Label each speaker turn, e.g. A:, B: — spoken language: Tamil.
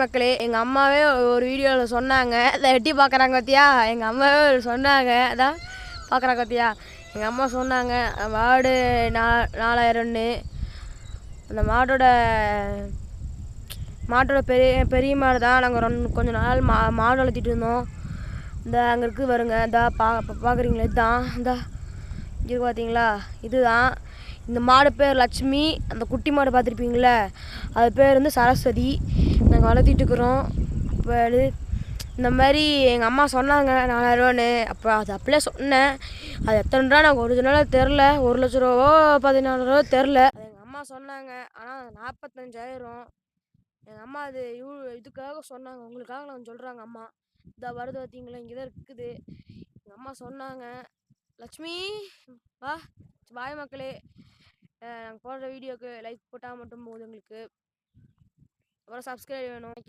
A: மக்களே, எங்கள் அம்மாவே ஒரு வீடியோவில் சொன்னாங்க, அதை எட்டி பார்க்குறாங்க பார்த்தியா, எங்கள் அம்மாவே சொன்னாங்க, அதான் பார்க்குறாங்க பார்த்தியா, எங்கள் அம்மா சொன்னாங்க மாடு 4000ன்னு. அந்த மாட்டோட பெரிய மாடு தான். நாங்கள் கொஞ்ச நாள் மாடு வளர்த்திட்டு இருந்தோம். இந்த அங்கே இருக்குது வருங்க, இதா பார்க்குறீங்களா, இதுதான் இந்த இது பார்த்தீங்களா, இதுதான். இந்த மாடு பேர் லட்சுமி. அந்த குட்டி மாடு பார்த்துருப்பீங்களே, அது பேர் வந்து சரஸ்வதி. நாங்கள் வளர்த்திட்டுருக்குறோம். இப்போ இந்த மாதிரி எங்கள் அம்மா சொன்னாங்க 4000ரூவான்னு. அப்போ அது அப்படியே சொன்னேன். அது எத்தனை ரூபா நாங்கள் ஒரிஜினலாக தெரில, 1,00,000 14,000 தெரில. அது எங்கள் அம்மா சொன்னாங்க. ஆனால் 45,000. எங்கள் அம்மா அது இதுக்காக சொன்னாங்க, உங்களுக்காக நான் சொல்கிறாங்க அம்மா. இதை வருது பார்த்தீங்களா, இங்கே தான் இருக்குது. எங்கள் அம்மா சொன்னாங்க. லட்சுமி வா, பாய் மக்களே. நாங்கள் போடுற வீடியோக்கு லைக் போட்டால் மட்டும் போதும் எங்களுக்கு. அப்புறம் சப்ஸ்கிரைப் வேணும்.